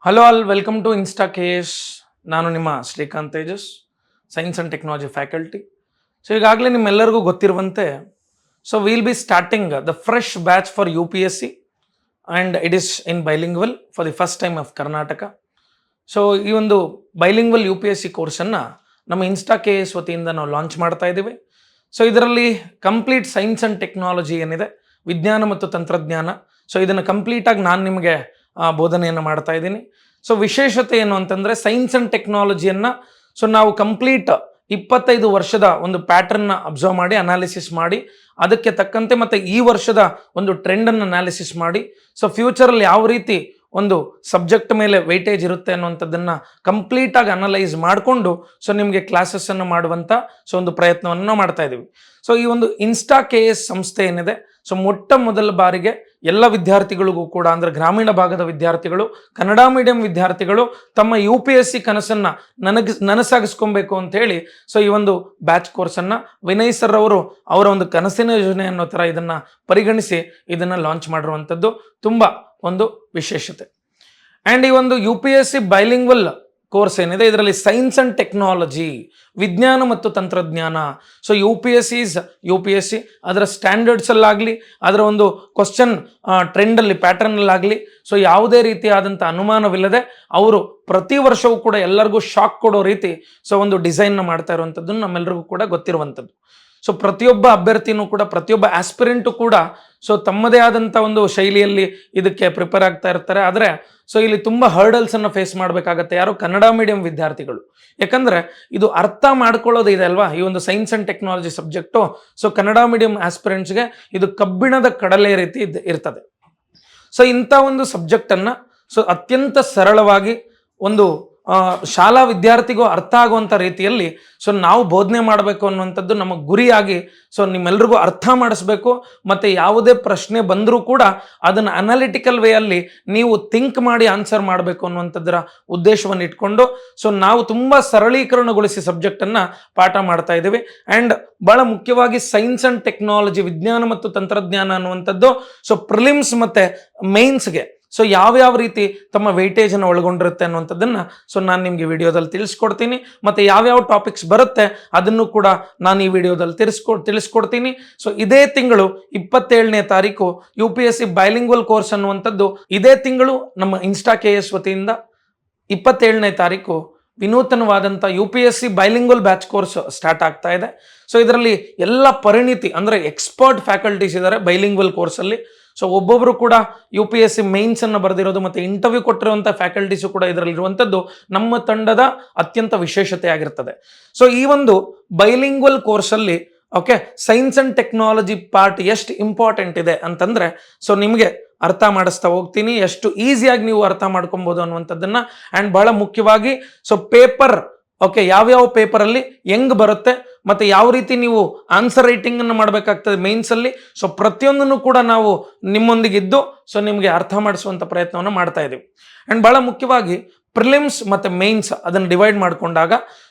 Hello all welcome to insta KS. ನಾನು ನಿಮ್ಮ Srikanth Tejas, science and technology faculty. So ಈಗಾಗಲೇ ನಿಮ್ಮೆಲ್ಲರಿಗೂ ಗೊತ್ತಿರುವಂತೆ will be starting the fresh batch for UPSC and it is in bilingual for the first time of Karnataka. So ಈ ಒಂದು bilingual UPSC ಕೋರ್ಸನ್ನು ನಮ್ಮ insta KS ವತಿಯಿಂದ ನಾವು ಲಾಂಚ್ ಮಾಡ್ತಾ ಇದ್ದೀವಿ. ಸೊ ಇದರಲ್ಲಿ ಕಂಪ್ಲೀಟ್ ಸೈನ್ಸ್ ಆ್ಯಂಡ್ ಟೆಕ್ನಾಲಜಿ ಏನಿದೆ, ವಿಜ್ಞಾನ ಮತ್ತು ತಂತ್ರಜ್ಞಾನ, ಸೊ ಇದನ್ನು ಕಂಪ್ಲೀಟಾಗಿ ನಾನು ನಿಮಗೆ ಬೋಧನೆಯನ್ನು ಮಾಡ್ತಾ ಇದ್ದೀನಿ. ಸೊ ವಿಶೇಷತೆ ಏನು ಅಂತಂದರೆ ಸೈನ್ಸ್ ಆ್ಯಂಡ್ ಟೆಕ್ನಾಲಜಿಯನ್ನು ನಾವು ಕಂಪ್ಲೀಟ್ 25 ವರ್ಷದ ಒಂದು ಪ್ಯಾಟರ್ನ್ನ ಅಬ್ಸರ್ವ್ ಮಾಡಿ ಅನಾಲಿಸಿಸ್ ಮಾಡಿ ಅದಕ್ಕೆ ತಕ್ಕಂತೆ ಮತ್ತು ಈ ವರ್ಷದ ಒಂದು ಟ್ರೆಂಡನ್ನು ಅನಾಲಿಸಿಸ್ ಮಾಡಿ ಫ್ಯೂಚರಲ್ಲಿ ಯಾವ ರೀತಿ ಒಂದು ಸಬ್ಜೆಕ್ಟ್ ಮೇಲೆ ವೆಯ್ಟೇಜ್ ಇರುತ್ತೆ ಅನ್ನುವಂಥದ್ದನ್ನು ಕಂಪ್ಲೀಟಾಗಿ ಅನಲೈಸ್ ಮಾಡಿಕೊಂಡು ನಿಮಗೆ ಕ್ಲಾಸಸ್ಸನ್ನು ಮಾಡುವಂಥ ಒಂದು ಪ್ರಯತ್ನವನ್ನು ನಾವು ಮಾಡ್ತಾ ಇದ್ದೀವಿ. ಈ ಒಂದು ಇನ್ಸ್ಟಾ KS ಸಂಸ್ಥೆ ಏನಿದೆ, ಮೊಟ್ಟ ಮೊದಲ ಬಾರಿಗೆ ಎಲ್ಲ ವಿದ್ಯಾರ್ಥಿಗಳಿಗೂ ಕೂಡ, ಅಂದರೆ ಗ್ರಾಮೀಣ ಭಾಗದ ವಿದ್ಯಾರ್ಥಿಗಳು, ಕನ್ನಡ ಮೀಡಿಯಂ ವಿದ್ಯಾರ್ಥಿಗಳು ತಮ್ಮ UPSC ಕನಸನ್ನು ನನಸಾಗಿಸ್ಕೊಬೇಕು ಅಂತ ಹೇಳಿ ಈ ಒಂದು ಬ್ಯಾಚ್ ಕೋರ್ಸನ್ನು ವಿನಯ್ ಸರ್ ಅವರು ಅವರ ಒಂದು ಕನಸಿನ ಯೋಜನೆ ಅನ್ನೋ ಥರ ಇದನ್ನು ಪರಿಗಣಿಸಿ ಇದನ್ನು ಲಾಂಚ್ ಮಾಡಿರುವಂಥದ್ದು ತುಂಬ ಒಂದು ವಿಶೇಷತೆ. ಆ್ಯಂಡ್ ಈ ಒಂದು UPSC ಬೈಲಿಂಗ್ವಲ್ ಕೋರ್ಸ್ ಏನಿದೆ, ಇದರಲ್ಲಿ ಸೈನ್ಸ್ ಆ್ಯಂಡ್ ಟೆಕ್ನಾಲಜಿ, ವಿಜ್ಞಾನ ಮತ್ತು ತಂತ್ರಜ್ಞಾನ, UPSC ಅದರ ಸ್ಟ್ಯಾಂಡರ್ಡ್ಸಲ್ಲಾಗಲಿ, ಅದರ ಒಂದು ಕ್ವಶನ್ ಟ್ರೆಂಡಲ್ಲಿ ಪ್ಯಾಟರ್ನಲ್ಲಾಗಲಿ ಯಾವುದೇ ರೀತಿಯಾದಂಥ ಅನುಮಾನವಿಲ್ಲದೆ ಅವರು ಪ್ರತಿ ವರ್ಷವೂ ಕೂಡ ಎಲ್ಲರಿಗೂ ಶಾಕ್ ಕೊಡೋ ರೀತಿ ಒಂದು ಡಿಸೈನ್ನ ಮಾಡ್ತಾ ಇರುವಂಥದ್ದು ನಮ್ಮೆಲ್ಲರಿಗೂ ಕೂಡ ಗೊತ್ತಿರುವಂಥದ್ದು. ಪ್ರತಿಯೊಬ್ಬ ಅಭ್ಯರ್ಥಿನೂ ಕೂಡ, ಪ್ರತಿಯೊಬ್ಬ ಆಸ್ಪಿರೆಂಟು ಕೂಡ ತಮ್ಮದೇ ಆದಂಥ ಒಂದು ಶೈಲಿಯಲ್ಲಿ ಇದಕ್ಕೆ ಪ್ರಿಪೇರ್ ಆಗ್ತಾ ಇರ್ತಾರೆ. ಆದರೆ ಇಲ್ಲಿ ತುಂಬ ಹರ್ಡಲ್ಸನ್ನು ಫೇಸ್ ಮಾಡಬೇಕಾಗತ್ತೆ ಯಾರು ಕನ್ನಡ ಮೀಡಿಯಂ ವಿದ್ಯಾರ್ಥಿಗಳು. ಯಾಕಂದರೆ ಇದು ಅರ್ಥ ಮಾಡ್ಕೊಳ್ಳೋದು ಇದೆ ಅಲ್ವಾ, ಈ ಒಂದು science and technology subject Kannada medium ಆಸ್ಪಿರೆಂಟ್ಸ್ಗೆ ಇದು ಕಬ್ಬಿಣದ ಕಡಲೆ ರೀತಿ ಇರ್ತದೆ. ಇಂಥ ಒಂದು ಸಬ್ಜೆಕ್ಟನ್ನು ಅತ್ಯಂತ ಸರಳವಾಗಿ ಒಂದು ಶಾಲಾ ವಿದ್ಯಾರ್ಥಿಗೂ ಅರ್ಥ ಆಗುವಂಥ ರೀತಿಯಲ್ಲಿ ನಾವು ಬೋಧನೆ ಮಾಡಬೇಕು ಅನ್ನುವಂಥದ್ದು ನಮ್ಮ ಗುರಿಯಾಗಿ ನಿಮ್ಮೆಲ್ರಿಗೂ ಅರ್ಥ ಮಾಡಿಸ್ಬೇಕು. ಮತ್ತು ಯಾವುದೇ ಪ್ರಶ್ನೆ ಬಂದರೂ ಕೂಡ ಅದನ್ನು ಅನಾಲಿಟಿಕಲ್ ವೇಯಲ್ಲಿ ನೀವು ಥಿಂಕ್ ಮಾಡಿ ಆನ್ಸರ್ ಮಾಡಬೇಕು ಅನ್ನುವಂಥದ್ದರ ಉದ್ದೇಶವನ್ನು ಇಟ್ಕೊಂಡು ನಾವು ತುಂಬ ಸರಳೀಕರಣಗೊಳಿಸಿ ಸಬ್ಜೆಕ್ಟನ್ನು ಪಾಠ ಮಾಡ್ತಾ ಇದ್ದೀವಿ. ಆ್ಯಂಡ್ ಭಾಳ ಮುಖ್ಯವಾಗಿ ಸೈನ್ಸ್ ಆ್ಯಂಡ್ ಟೆಕ್ನಾಲಜಿ, ವಿಜ್ಞಾನ ಮತ್ತು ತಂತ್ರಜ್ಞಾನ ಅನ್ನುವಂಥದ್ದು ಪ್ರಿಲಿಮ್ಸ್ ಮತ್ತು ಮೇನ್ಸ್ಗೆ ಯಾವ್ಯಾವ ರೀತಿ ತಮ್ಮ ವೆಯ್ಟೇಜನ್ನು ಒಳಗೊಂಡಿರುತ್ತೆ ಅನ್ನುವಂಥದ್ದನ್ನು ನಾನು ನಿಮಗೆ ವಿಡಿಯೋದಲ್ಲಿ ತಿಳಿಸ್ಕೊಡ್ತೀನಿ. ಮತ್ತು ಯಾವ್ಯಾವ ಟಾಪಿಕ್ಸ್ ಬರುತ್ತೆ ಅದನ್ನು ಕೂಡ ನಾನು ಈ ವಿಡಿಯೋದಲ್ಲಿ ತಿಳಿಸ್ಕೊಡ್ತೀನಿ. ಇದೇ ತಿಂಗಳು 27ನೇ ತಾರೀಕು UPSC ಬೈಲಿಂಗ್ವಲ್ ಕೋರ್ಸ್ ಅನ್ನುವಂಥದ್ದು ಇದೇ ತಿಂಗಳು ನಮ್ಮ ಇನ್ಸ್ಟಾ KS ವತಿಯಿಂದ 27ನೇ ತಾರೀಕು ವಿನೂತನವಾದಂಥ UPSC bilingual batch course start ಆಗ್ತಾ ಇದೆ. ಇದರಲ್ಲಿ ಎಲ್ಲ ಪರಿಣಿತಿ ಅಂದರೆ ಎಕ್ಸ್ಪರ್ಟ್ ಫ್ಯಾಕಲ್ಟೀಸ್ ಇದ್ದಾರೆ ಬೈಲಿಂಗ್ವಲ್ ಕೋರ್ಸಲ್ಲಿ. ಒಬ್ಬೊಬ್ಬರು ಕೂಡ UPSC ಮೇನ್ಸನ್ನು ಬರೆದಿರೋದು ಮತ್ತು ಇಂಟರ್ವ್ಯೂ ಕೊಟ್ಟಿರುವಂಥ ಫ್ಯಾಕಲ್ಟೀಸು ಕೂಡ ಇದರಲ್ಲಿರುವಂಥದ್ದು ನಮ್ಮ ತಂಡದ ಅತ್ಯಂತ ವಿಶೇಷತೆ ಆಗಿರ್ತದೆ. ಈ ಒಂದು ಬೈಲಿಂಗ್ವಲ್ ಕೋರ್ಸಲ್ಲಿ ಸೈನ್ಸ್ ಆ್ಯಂಡ್ ಟೆಕ್ನಾಲಜಿ ಪಾರ್ಟ್ ಎಷ್ಟು ಇಂಪಾರ್ಟೆಂಟ್ ಇದೆ ಅಂತಂದರೆ ನಿಮಗೆ ಅರ್ಥ ಮಾಡಿಸ್ತಾ ಹೋಗ್ತೀನಿ, ಎಷ್ಟು ಈಸಿಯಾಗಿ ನೀವು ಅರ್ಥ ಮಾಡ್ಕೊಬೋದು ಅನ್ನುವಂಥದ್ದನ್ನು. ಆ್ಯಂಡ್ ಬಹಳ ಮುಖ್ಯವಾಗಿ ಪೇಪರ್ ಯಾವ್ಯಾವ ಪೇಪರಲ್ಲಿ ಹೆಂಗೆ ಬರುತ್ತೆ ಮತ್ತು ಯಾವ ರೀತಿ ನೀವು ಆನ್ಸರ್ ರೈಟಿಂಗನ್ನು ಮಾಡಬೇಕಾಗ್ತದೆ ಮೇನ್ಸಲ್ಲಿ, ಪ್ರತಿಯೊಂದನ್ನು ಕೂಡ ನಾವು ನಿಮ್ಮೊಂದಿಗಿದ್ದು ನಿಮಗೆ ಅರ್ಥ ಮಾಡಿಸುವಂಥ ಪ್ರಯತ್ನವನ್ನು ಮಾಡ್ತಾ ಇದ್ದೀವಿ. ಆ್ಯಂಡ್ ಭಾಳ ಮುಖ್ಯವಾಗಿ ಪ್ರಿಲಿಮ್ಸ್ ಮತ್ತು ಮೇನ್ಸ್ ಅದನ್ನು ಡಿವೈಡ್ ಮಾಡಿಕೊಂಡಾಗ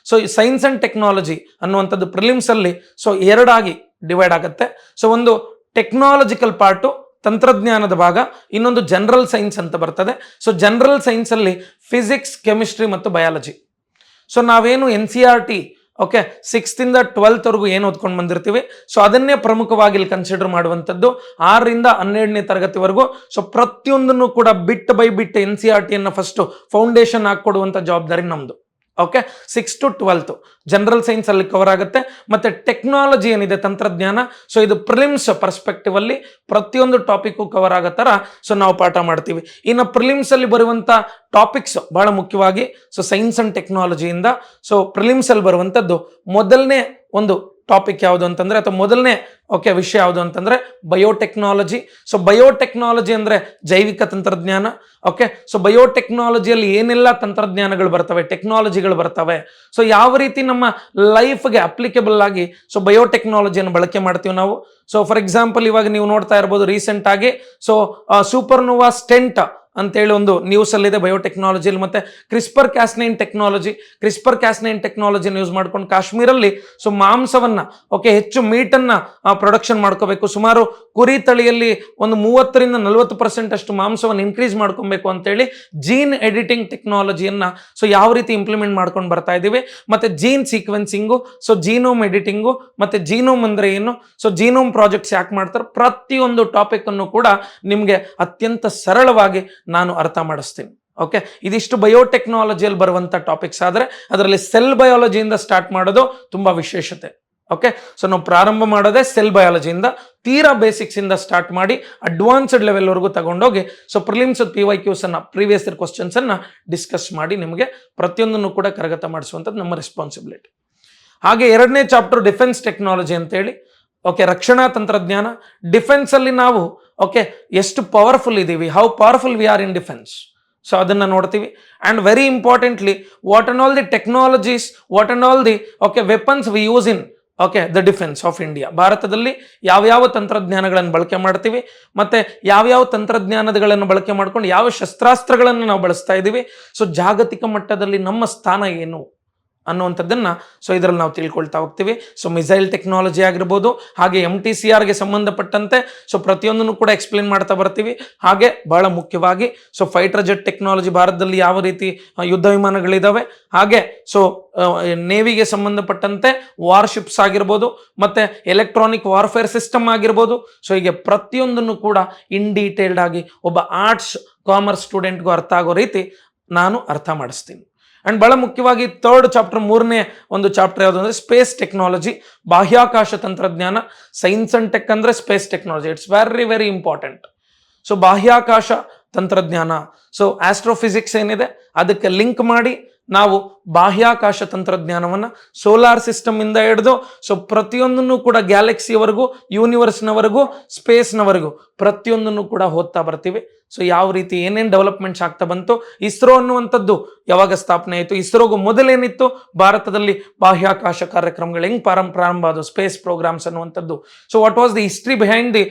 ಸೈನ್ಸ್ ಆ್ಯಂಡ್ ಟೆಕ್ನಾಲಜಿ ಅನ್ನುವಂಥದ್ದು ಪ್ರಿಲಿಮ್ಸಲ್ಲಿ ಎರಡಾಗಿ ಡಿವೈಡ್ ಆಗುತ್ತೆ. ಒಂದು ಟೆಕ್ನಾಲಜಿಕಲ್ ಪಾರ್ಟು, ತಂತ್ರಜ್ಞಾನದ ಭಾಗ, ಇನ್ನೊಂದು ಜನರಲ್ ಸೈನ್ಸ್ ಅಂತ ಬರ್ತದೆ. ಜನರಲ್ ಸೈನ್ಸಲ್ಲಿ ಫಿಸಿಕ್ಸ್, ಕೆಮಿಸ್ಟ್ರಿ ಮತ್ತು ಬಯಾಲಜಿ. ನಾವೇನು NCERT 6th ಇಂದ 12th ಏನು ಓದ್ಕೊಂಡು ಬಂದಿರ್ತೀವಿ ಅದನ್ನೇ ಪ್ರಮುಖವಾಗಿ ಇಲ್ಲಿ ಕನ್ಸಿಡರ್ ಮಾಡುವಂಥದ್ದು. 6ರಿಂದ 12ನೇ ತರಗತಿವರೆಗೂ ಪ್ರತಿಯೊಂದನ್ನು ಕೂಡ ಬಿಟ್ ಬೈ ಬಿಟ್ NCERTಯನ್ನು ಫಸ್ಟು ಫೌಂಡೇಶನ್ ಹಾಕ್ಕೊಡುವಂಥ ಜವಾಬ್ದಾರಿ ನಮ್ಮದು. 6 to 12 ಜನರಲ್ ಸೈನ್ಸ್ ಅಲ್ಲಿ ಕವರ್ ಆಗುತ್ತೆ. ಮತ್ತು ಟೆಕ್ನಾಲಜಿ ಏನಿದೆ, ತಂತ್ರಜ್ಞಾನ, ಇದು ಪ್ರಿಲಿಮ್ಸ್ ಪರ್ಸ್ಪೆಕ್ಟಿವ್ ಅಲ್ಲಿ ಪ್ರತಿಯೊಂದು ಟಾಪಿಕ್ಕು ಕವರ್ ಆಗೋ ಥರ ನಾವು ಪಾಠ ಮಾಡ್ತೀವಿ. ಇನ್ನು ಪ್ರಿಲಿಮ್ಸ್ ಅಲ್ಲಿ ಬರುವಂಥ ಟಾಪಿಕ್ಸ್ ಬಹಳ ಮುಖ್ಯವಾಗಿ ಸೈನ್ಸ್ ಆ್ಯಂಡ್ ಟೆಕ್ನಾಲಜಿಯಿಂದ ಪ್ರಿಲಿಮ್ಸ್ ಅಲ್ಲಿ ಬರುವಂಥದ್ದು ಮೊದಲನೇ ಒಂದು ಟಾಪಿಕ್ ಯಾವುದು ಅಂತಂದರೆ, ಅಥವಾ ಮೊದಲನೇ ವಿಷಯ ಯಾವುದು ಅಂತಂದರೆ ಬಯೋಟೆಕ್ನಾಲಜಿ. ಬಯೋಟೆಕ್ನಾಲಜಿ ಅಂದರೆ ಜೈವಿಕ ತಂತ್ರಜ್ಞಾನ. ಬಯೋಟೆಕ್ನಾಲಜಿಯಲ್ಲಿ ಏನೆಲ್ಲ ತಂತ್ರಜ್ಞಾನಗಳು ಬರ್ತವೆ, ಟೆಕ್ನಾಲಜಿಗಳು ಬರ್ತವೆ, ಯಾವ ರೀತಿ ನಮ್ಮ ಲೈಫ್ಗೆ ಅಪ್ಲಿಕೇಬಲ್ ಆಗಿ ಬಯೋಟೆಕ್ನಾಲಜಿಯನ್ನು ಬಳಕೆ ಮಾಡ್ತೀವಿ ನಾವು. ಫಾರ್ ಎಕ್ಸಾಂಪಲ್ ಇವಾಗ ನೀವು ನೋಡ್ತಾ ಇರ್ಬೋದು ರೀಸೆಂಟಾಗಿ ಸೂಪರ್ನೋವಾ ಸ್ಟೆಂಟ್ ಅಂತೇಳಿ ಒಂದು ನ್ಯೂಸಲ್ಲಿದೆ ಬಯೋಟೆಕ್ನಾಲಜಿಯಲ್ಲಿ. ಮತ್ತು ಕ್ರಿಸ್ಪರ್ ಕ್ಯಾಸ್ನೈನ್ ಟೆಕ್ನಾಲಜಿನ ಯೂಸ್ ಮಾಡ್ಕೊಂಡು ಕಾಶ್ಮೀರಲ್ಲಿ ಸೊ ಮಾಂಸವನ್ನು ಹೆಚ್ಚು ಮೀಟನ್ನು ಪ್ರೊಡಕ್ಷನ್ ಮಾಡ್ಕೋಬೇಕು. ಸುಮಾರು ಕುರಿ ತಳಿಯಲ್ಲಿ ಒಂದು 30-40% ಅಷ್ಟು ಮಾಂಸವನ್ನು ಇನ್ಕ್ರೀಸ್ ಮಾಡ್ಕೊಬೇಕು ಅಂತೇಳಿ ಜೀನ್ ಎಡಿಟಿಂಗ್ ಟೆಕ್ನಾಲಜಿಯನ್ನು ಸೊ ಯಾವ ರೀತಿ ಇಂಪ್ಲಿಮೆಂಟ್ ಮಾಡ್ಕೊಂಡು ಬರ್ತಾ ಇದ್ದೀವಿ. ಮತ್ತು ಜೀನ್ ಸೀಕ್ವೆನ್ಸಿಂಗು, ಸೊ ಜೀನೋಮ್ ಎಡಿಟಿಂಗು, ಮತ್ತು ಜೀನೋಮ್ ಅಂದರೆ ಏನು, ಸೊ ಜೀನೋಮ್ ಪ್ರಾಜೆಕ್ಟ್ಸ್ ಯಾಕೆ ಮಾಡ್ತಾರೆ, ಪ್ರತಿಯೊಂದು ಟಾಪಿಕ್ ಅನ್ನು ಕೂಡ ನಿಮಗೆ ಅತ್ಯಂತ ಸರಳವಾಗಿ ನಾನು ಅರ್ಥ ಮಾಡಿಸ್ತೀನಿ. ಓಕೆ, ಇದಿಷ್ಟು ಬಯೋಟೆಕ್ನಾಲಜಿಯಲ್ಲಿ ಬರುವಂಥ ಟಾಪಿಕ್ಸ್. ಆದರೆ ಅದರಲ್ಲಿ ಸೆಲ್ ಬಯಾಲಜಿಯಿಂದ ಸ್ಟಾರ್ಟ್ ಮಾಡೋದು ತುಂಬ ವಿಶೇಷತೆ. ಓಕೆ, ಸೊ ನಾವು ಪ್ರಾರಂಭ ಮಾಡೋದೇ ಸೆಲ್ ಬಯಾಲಜಿಯಿಂದ, ತೀರಾ ಬೇಸಿಕ್ಸಿಂದ ಸ್ಟಾರ್ಟ್ ಮಾಡಿ ಅಡ್ವಾನ್ಸ್ಡ್ ಲೆವೆಲ್ವರೆಗೂ ತಗೊಂಡೋಗಿ ಸೊ ಪ್ರಿಲಿಮ್ಸ್ PYQs ಅನ್ನು, ಪ್ರೀವಿಯಸ್ ಇಯರ್ ಕ್ವಶನ್ಸನ್ನು ಡಿಸ್ಕಸ್ ಮಾಡಿ ನಿಮಗೆ ಪ್ರತಿಯೊಂದನ್ನು ಕೂಡ ಕರಗತ ಮಾಡಿಸುವಂಥದ್ದು ನಮ್ಮ ರೆಸ್ಪಾನ್ಸಿಬಿಲಿಟಿ. ಹಾಗೆ ಎರಡನೇ ಚಾಪ್ಟರ್ ಡಿಫೆನ್ಸ್ ಟೆಕ್ನಾಲಜಿ ಅಂತೇಳಿ. ಓಕೆ, ರಕ್ಷಣಾ ತಂತ್ರಜ್ಞಾನ. ಡಿಫೆನ್ಸಲ್ಲಿ ನಾವು ಎಷ್ಟು ಪವರ್ಫುಲ್ ಇದ್ದೀವಿ, how powerful we are in defence, so ಅದನ್ನು ನೋಡ್ತೀವಿ. And very importantly, what on all the technologies, what on all the weapons we use in the defence of India. ಭಾರತದಲ್ಲಿ ಯಾವ್ಯಾವ ತಂತ್ರಜ್ಞಾನಗಳನ್ನು ಬಳಕೆ ಮಾಡ್ತೀವಿ, ಮತ್ತು ಯಾವ್ಯಾವ ತಂತ್ರಜ್ಞಾನಗಳನ್ನು ಬಳಕೆ ಮಾಡ್ಕೊಂಡು ಯಾವ ಶಸ್ತ್ರಾಸ್ತ್ರಗಳನ್ನು ನಾವು ಬಳಸ್ತಾ ಇದ್ದೀವಿ, ಸೊ ಜಾಗತಿಕ ಮಟ್ಟದಲ್ಲಿ ನಮ್ಮ ಸ್ಥಾನ ಏನು ಅನ್ನುವಂಥದ್ದನ್ನು ಸೊ ಇದರಲ್ಲಿ ನಾವು ತಿಳ್ಕೊಳ್ತಾ ಹೋಗ್ತೀವಿ. ಸೊ ಮಿಸೈಲ್ ಟೆಕ್ನಾಲಜಿ ಆಗಿರ್ಬೋದು, ಹಾಗೆ MTCRಗೆ ಸಂಬಂಧಪಟ್ಟಂತೆ ಸೊ ಪ್ರತಿಯೊಂದನ್ನು ಕೂಡ ಎಕ್ಸ್ಪ್ಲೇನ್ ಮಾಡ್ತಾ ಬರ್ತೀವಿ. ಹಾಗೆ ಬಹಳ ಮುಖ್ಯವಾಗಿ ಸೊ ಫೈಟರ್ ಜೆಟ್ ಟೆಕ್ನಾಲಜಿ, ಭಾರತದಲ್ಲಿ ಯಾವ ರೀತಿ ಯುದ್ಧ ವಿಮಾನಗಳಿದ್ದಾವೆ, ಹಾಗೆ ಸೊ ನೇವಿಗೆ ಸಂಬಂಧಪಟ್ಟಂತೆ ವಾರ್ಶಿಪ್ಸ್ ಆಗಿರ್ಬೋದು, ಮತ್ತು ಎಲೆಕ್ಟ್ರಾನಿಕ್ ವಾರ್ಫೇರ್ ಸಿಸ್ಟಮ್ ಆಗಿರ್ಬೋದು. ಸೊ ಹೀಗೆ ಪ್ರತಿಯೊಂದನ್ನು ಕೂಡ ಇನ್ ಡೀಟೇಲ್ಡ್ ಆಗಿ ಒಬ್ಬ ಆರ್ಟ್ಸ್ ಕಾಮರ್ಸ್ ಸ್ಟೂಡೆಂಟ್ಗೂ ಅರ್ಥ ಆಗೋ ರೀತಿ ನಾನು ಅರ್ಥ ಮಾಡಿಸ್ತೀನಿ. ಆ್ಯಂಡ್ ಬಹಳ ಮುಖ್ಯವಾಗಿ ಥರ್ಡ್ ಚಾಪ್ಟರ್, ಮೂರನೇ ಒಂದು ಚಾಪ್ಟರ್ ಯಾವುದು ಅಂದರೆ ಸ್ಪೇಸ್ ಟೆಕ್ನಾಲಜಿ, ಬಾಹ್ಯಾಕಾಶ ತಂತ್ರಜ್ಞಾನ. ಸೈನ್ಸ್ ಅಂಡ್ ಟೆಕ್ ಅಂದರೆ space technology, it's very very important. So ಬಾಹ್ಯಾಕಾಶ ತಂತ್ರಜ್ಞಾನ, ಸೊ ಆಸ್ಟ್ರೋಫಿಸಿಕ್ಸ್ ಏನಿದೆ ಅದಕ್ಕೆ ಲಿಂಕ್ ಮಾಡಿ ನಾವು ಬಾಹ್ಯಾಕಾಶ ತಂತ್ರಜ್ಞಾನವನ್ನು ಸೋಲಾರ್ ಸಿಸ್ಟಮ್ ಇಂದ ಹಿಡಿದು ಸೊ ಪ್ರತಿಯೊಂದನ್ನು ಕೂಡ ಗ್ಯಾಲಕ್ಸಿಯವರೆಗೂ, ಯೂನಿವರ್ಸ್ನವರೆಗೂ, ಸ್ಪೇಸ್ನವರೆಗೂ ಪ್ರತಿಯೊಂದನ್ನು ಕೂಡ ಓದ್ತಾ ಬರ್ತೀವಿ. ಸೊ ಯಾವ ರೀತಿ ಏನೇನು ಡೆವಲಪ್ಮೆಂಟ್ಸ್ ಆಗ್ತಾ ಬಂತು, ಇಸ್ರೋ ಅನ್ನುವಂಥದ್ದು ಯಾವಾಗ ಸ್ಥಾಪನೆ ಆಯಿತು, ಇಸ್ರೋಗೂ ಮೊದಲೇನಿತ್ತು, ಭಾರತದಲ್ಲಿ ಬಾಹ್ಯಾಕಾಶ ಕಾರ್ಯಕ್ರಮಗಳು ಹೆಂಗೆ ಪ್ರಾರಂಭ ಆದವು, ಸ್ಪೇಸ್ ಪ್ರೋಗ್ರಾಮ್ಸ್ ಅನ್ನುವಂಥದ್ದು. So what was the history behind the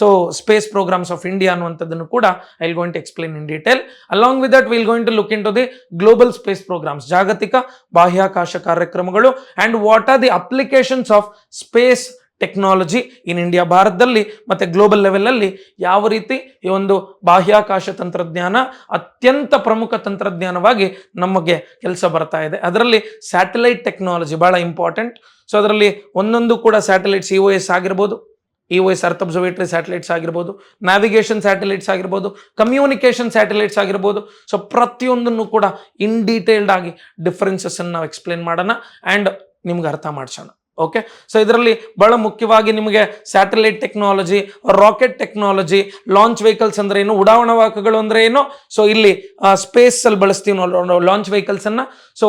so space programmes of India ಅನ್ನುವಂಥದ್ದನ್ನು ಕೂಡ I will going to explain in detail. Along with that we will going to look into the global space programmes, ಜಾಗತಿಕ ಬಾಹ್ಯಾಕಾಶ ಕಾರ್ಯಕ್ರಮಗಳು, and what are the applications of space technology in India. ಭಾರತದಲ್ಲಿ ಮತ್ತು global ಲೆವೆಲಲ್ಲಿ ಯಾವ ರೀತಿ ಈ ಒಂದು ಬಾಹ್ಯಾಕಾಶ ತಂತ್ರಜ್ಞಾನ ಅತ್ಯಂತ ಪ್ರಮುಖ ತಂತ್ರಜ್ಞಾನವಾಗಿ ನಮಗೆ ಕೆಲಸ ಬರ್ತಾ ಇದೆ. ಅದರಲ್ಲಿ ಸ್ಯಾಟಲೈಟ್ ಟೆಕ್ನಾಲಜಿ ಭಾಳ ಇಂಪಾರ್ಟೆಂಟ್. ಸೊ ಅದರಲ್ಲಿ ಒಂದೊಂದು ಕೂಡ ಸ್ಯಾಟಲೈಟ್ಸ್, EOS ಆಗಿರ್ಬೋದು, EOS ಅರ್ತ್ ಅಬ್ಸರ್ವೇಟರಿ ಸ್ಯಾಟಲೈಟ್ಸ್ ಆಗಿರ್ಬೋದು, ನ್ಯಾವಿಗೇಷನ್ ಸ್ಯಾಟಲೈಟ್ಸ್ ಆಗಿರ್ಬೋದು, ಕಮ್ಯುನಿಕೇಷನ್ ಸ್ಯಾಟಲೈಟ್ಸ್ ಆಗಿರ್ಬೋದು. ಸೊ ಪ್ರತಿಯೊಂದನ್ನು ಕೂಡ ಇನ್ ಡೀಟೇಲ್ಡ್ ಆಗಿ ಡಿಫರೆನ್ಸಸ್ಸನ್ನು ನಾವು ಎಕ್ಸ್ಪ್ಲೇನ್ ಮಾಡೋಣ ಆ್ಯಂಡ್ ನಿಮ್ಗೆ ಅರ್ಥ ಮಾಡಿಸೋಣ. ಓಕೆ, ಸೊ ಇದರಲ್ಲಿ ಬಹಳ ಮುಖ್ಯವಾಗಿ ನಿಮಗೆ satellite technology, rocket technology, launch vehicles ಅಂದ್ರೆ ಏನು, ಉಡಾವಣಾ ವಾಹಕಗಳು ಅಂದ್ರೆ ಏನು, ಸೊ ಇಲ್ಲಿ ಸ್ಪೇಸ್ ಅಲ್ಲಿ ಬಳಸ್ತೀವಿ ನಾವು ಲಾಂಚ್ ವೆಹಿಕಲ್ಸ್ ಅನ್ನ. So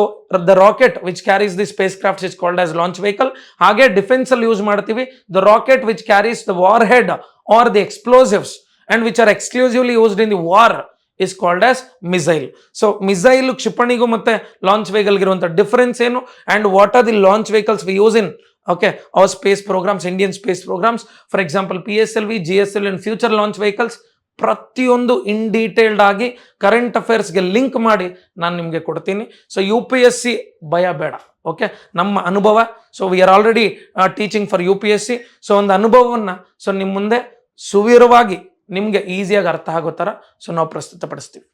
the rocket which carries the space craft is called as launch vehicle. ಹಾಗೆ ಡಿಫೆನ್ಸ್ ಅಲ್ಲಿ ಯೂಸ್ ಮಾಡ್ತೀವಿ the rocket which carries the war head R the explosives and which are exclusively used in the war is called as missile. So missile ಕ್ಷಿಪಣಿಗೂ ಮತ್ತೆ launch ವೆಹಿಕಲ್ಗೆ ಇರುವಂಥ difference ಏನು, and what are the launch vehicles we use in our space programs, Indian space programs, for example PSLV, GSLV and future launch vehicles. ಪ್ರತಿಯೊಂದು ಇನ್ detailed ಆಗಿ current ಅಫೇರ್ಸ್ಗೆ link ಮಾಡಿ ನಾನು ನಿಮಗೆ ಕೊಡ್ತೀನಿ. ಸೊ UPSC ಭಯ ಬೇಡ, ಓಕೆ, ನಮ್ಮ ಅನುಭವ. So we are already teaching for UPSC. So ಒಂದು ಅನುಭವವನ್ನು ಸೊ ನಿಮ್ಮ ಮುಂದೆ ಸುವಿರವಾಗಿ ನಿಮಗೆ ಈಸಿಯಾಗಿ ಅರ್ಥ ಆಗೋ ಥರ ಸೊ ನಾವು ಪ್ರಸ್ತುತಪಡಿಸ್ತೀವಿ.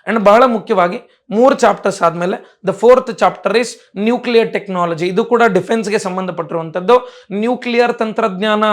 ಆ್ಯಂಡ್ ಬಹಳ ಮುಖ್ಯವಾಗಿ 3 ಚಾಪ್ಟರ್ಸ್ ಆದಮೇಲೆ the 4th chapter is nuclear technology. ಇದು ಕೂಡ ಡಿಫೆನ್ಸ್ಗೆ ಸಂಬಂಧಪಟ್ಟಿರುವಂಥದ್ದು. ನ್ಯೂಕ್ಲಿಯರ್ ತಂತ್ರಜ್ಞಾನ.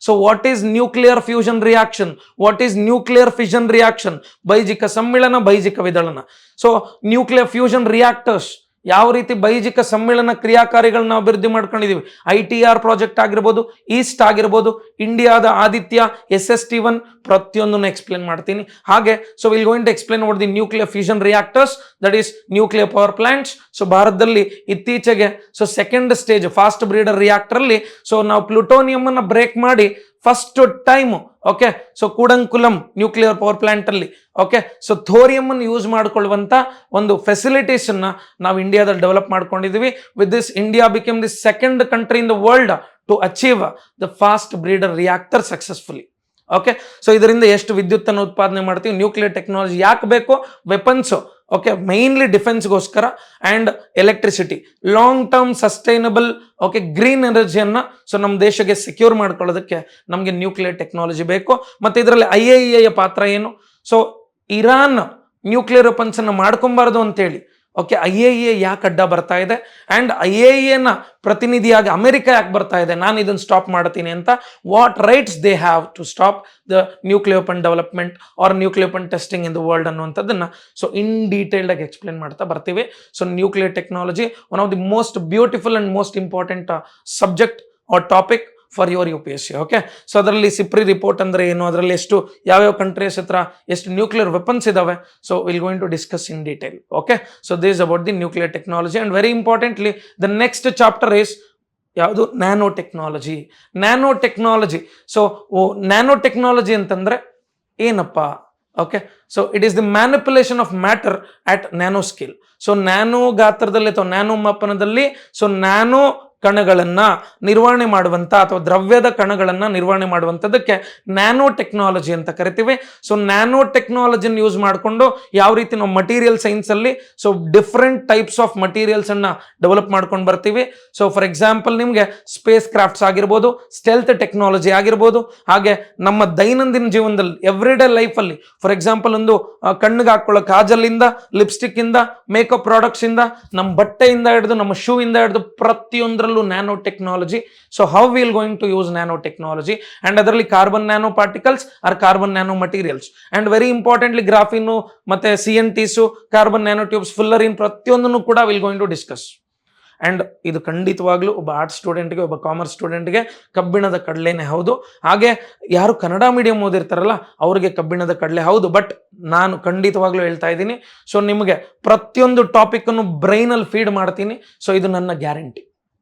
So what is nuclear fusion reaction, what is nuclear fission reaction, ಬೈಜಿಕ ಸಮ್ಮಿಳನ, ಬೈಜಿಕ ವಿದಳನ. ಸೊ ನ್ಯೂಕ್ಲಿಯರ್ ಫ್ಯೂಷನ್ ರಿಯಾಕ್ಟರ್ಸ್, ಯಾವ ರೀತಿ ಬೈಜಿಕ ಸಮ್ಮಿಳನ ಕ್ರಿಯಾಕಾರಿಗಳನ್ನ ಅಭಿವೃದ್ಧಿ ಮಾಡ್ಕೊಂಡಿದೀವಿ. ITR ಪ್ರಾಜೆಕ್ಟ್ ಆಗಿರ್ಬೋದು, ಈಸ್ಟ್ ಆಗಿರ್ಬೋದು, ಇಂಡಿಯಾದ ಆದಿತ್ಯ, SST-1 ಪ್ರತಿಯೊಂದನ್ನು ಎಕ್ಸ್ಪ್ಲೇನ್ ಮಾಡ್ತೀನಿ. ಹಾಗೆ so will going to explain about the nuclear fusion reactors, that is nuclear power plants. So ಭಾರತದಲ್ಲಿ ಇತ್ತೀಚೆಗೆ so second stage fast breeder reactor ಅಲ್ಲಿ ಸೊ ನಾವು ಪ್ಲುಟೋನಿಯಂ ಅನ್ನ ಬ್ರೇಕ್ ಮಾಡಿ first time okay so Kudankulam nuclear power plant ಅಲ್ಲಿ okay so thorium ಅನ್ನು use ಮಾಡಿಕೊಳ್ಳುವಂತ ಒಂದು ಫೆಸಿಲಿಟೀಸ್ ಅನ್ನ ನಾವು ಇಂಡಿಯಾದಲ್ಲಿ ಡೆವಲಪ್ ಮಾಡ್ಕೊಂಡಿದೀವಿ. With this India became the second country in the world to achieve the fast breeder reactor successfully. Okay, so ಇದರಿಂದ ಎಷ್ಟು ವಿದ್ಯುತ್ತನ್ನು ಉತ್ಪಾದನೆ ಮಾಡ್ತೀವಿ, ನ್ಯೂಕ್ಲಿಯರ್ ಟೆಕ್ನಾಲಜಿ ಯಾಕೆ ಬೇಕು, ವೆಪನ್ಸ್, ಓಕೆ, ಮೈನ್ಲಿ ಡಿಫೆನ್ಸ್ಗೋಸ್ಕರ, and electricity, long term sustainable, okay, green ಎನರ್ಜಿಯನ್ನು so ನಮ್ಮ ದೇಶಕ್ಕೆ ಸೆಕ್ಯೂರ್ ಮಾಡ್ಕೊಳ್ಳೋದಕ್ಕೆ ನಮಗೆ ನ್ಯೂಕ್ಲಿಯರ್ ಟೆಕ್ನಾಲಜಿ ಬೇಕು. ಮತ್ತು ಇದರಲ್ಲಿ IAEA ಪಾತ್ರ ಏನು, ಸೊ ಇರಾನ್ ನ್ಯೂಕ್ಲಿಯರ್ ವೆಪನ್ಸನ್ನು ಮಾಡ್ಕೊಬಾರ್ದು ಅಂತೇಳಿ ಓಕೆ IAEA ಯಾಕೆ ಅಡ್ಡ ಬರ್ತಾ ಇದೆ, ಆ್ಯಂಡ್ IAEA ಪ್ರತಿನಿಧಿಯಾಗಿ ಅಮೆರಿಕ ಯಾಕೆ ಬರ್ತಾ ಇದೆ, ನಾನು ಇದನ್ನು ಸ್ಟಾಪ್ ಮಾಡ್ತೀನಿ ಅಂತ, what rights they have to stop the nuclear weapon development or nuclear weapon testing in the world ಅನ್ನುವಂಥದ್ದನ್ನು ಸೊ ಇನ್ ಡೀಟೇಲ್ಡಾಗಿ ಎಕ್ಸ್ಪ್ಲೇನ್ ಮಾಡ್ತಾ ಬರ್ತೀವಿ. So nuclear technology one of the most beautiful and most important subject or topic for your UPSC. Okay, so ಅದರಲ್ಲಿ SIPRI report ಅಂದರೆ ಏನು, ಅದರಲ್ಲಿ ಎಷ್ಟು ಯಾವ್ಯಾವ ಕಂಟ್ರೀಸ್ ಹತ್ರ ಎಷ್ಟು ನ್ಯೂಕ್ಲಿಯರ್ ವೆಪನ್ಸ್ ಇದಾವೆ, so will going to discuss in detail. Okay, so this about the nuclear technology. And very importantly the next chapter is ಯಾವುದು, nano technology. Nano technology, so nano technology ಅಂತಂದರೆ ಏನಪ್ಪ, okay, so it is the manipulation of matter at nano scale. So nano ಗಾತ್ರದಲ್ಲಿ ಅಥವಾ nano ಮಾಪನದಲ್ಲಿ so nano ಕಣಗಳನ್ನು ನಿರ್ವಹಣೆ ಮಾಡುವಂಥ ಅಥವಾ ದ್ರವ್ಯದ ಕಣಗಳನ್ನು ನಿರ್ವಹಣೆ ಮಾಡುವಂಥದ್ದಕ್ಕೆ ನ್ಯಾನೋ ಟೆಕ್ನಾಲಜಿ ಅಂತ ಕರಿತೀವಿ. ಸೊ ನ್ಯಾನೋ ಟೆಕ್ನಾಲಜಿನ ಯೂಸ್ ಮಾಡಿಕೊಂಡು ಯಾವ ರೀತಿ ನಾವು ಮಟೀರಿಯಲ್ ಸೈನ್ಸಲ್ಲಿ ಸೊ ಡಿಫ್ರೆಂಟ್ ಟೈಪ್ಸ್ ಆಫ್ ಮಟೀರಿಯಲ್ಸನ್ನು ಡೆವಲಪ್ ಮಾಡ್ಕೊಂಡು ಬರ್ತೀವಿ. ಸೊ ಫಾರ್ ಎಕ್ಸಾಂಪಲ್ ನಿಮಗೆ ಸ್ಪೇಸ್ ಕ್ರಾಫ್ಟ್ಸ್ ಆಗಿರ್ಬೋದು, ಸ್ಟೆಲ್ತ್ ಟೆಕ್ನಾಲಜಿ ಆಗಿರ್ಬೋದು, ಹಾಗೆ ನಮ್ಮ ದೈನಂದಿನ ಜೀವನದಲ್ಲಿ ಎವ್ರಿಡೇ ಲೈಫಲ್ಲಿ ಫಾರ್ ಎಕ್ಸಾಂಪಲ್ ಒಂದು ಕಣ್ಣಿಗೆ ಹಾಕೊಳ್ಳೋ ಕಾಜಲ್ಲಿಂದ, ಲಿಪ್ಸ್ಟಿಕ್ಕಿಂದ, ಮೇಕಪ್ ಪ್ರಾಡಕ್ಟ್ಸಿಂದ, ನಮ್ಮ ಬಟ್ಟೆಯಿಂದ ಹಿಡಿದು ನಮ್ಮ ಶೂ ಇಂದ ಹಿಡಿದು ಪ್ರತಿಯೊಂದರಲ್ಲೂ nano technology. So how will going to use nano technology, and ಅದರಲ್ಲಿ carbon nano particles or carbon nano materials, and very importantly graphene ಮತ್ತೆ CNTಸು, ಕಾರ್ಬನ್ ನ್ಯಾನೋ ಟ್ಯೂಬ್ಸ್, ಫುಲ್ಲರಿನ್, ಪ್ರತಿಯೊಂದನ್ನು ಕೂಡ will going to discuss. And ಇದು ಖಂಡಿತವಾಗ್ಲೂ ಒಬ್ಬ arts ಸ್ಟೂಡೆಂಟ್ಗೆ, ಒಬ್ಬ commerce ಸ್ಟೂಡೆಂಟ್ಗೆ ಕಬ್ಬಿಣದ ಕಡಲೆನೇ ಹೌದು. ಹಾಗೆ ಯಾರು ಕನ್ನಡ ಮೀಡಿಯಂ ಓದಿರ್ತಾರಲ್ಲ ಅವ್ರಿಗೆ ಕಬ್ಬಿಣದ ಕಡಲೆ ಹೌದು. ಬಟ್ ನಾನು ಖಂಡಿತವಾಗ್ಲೂ ಹೇಳ್ತಾ ಇದ್ದೀನಿ, ಸೊ ನಿಮಗೆ ಪ್ರತಿಯೊಂದು ಟಾಪಿಕನ್ನು ಬ್ರೈನಲ್ಲಿ ಫೀಡ್ ಮಾಡ್ತೀನಿ. ಸೊ ಇದು ನನ್ನ guarantee.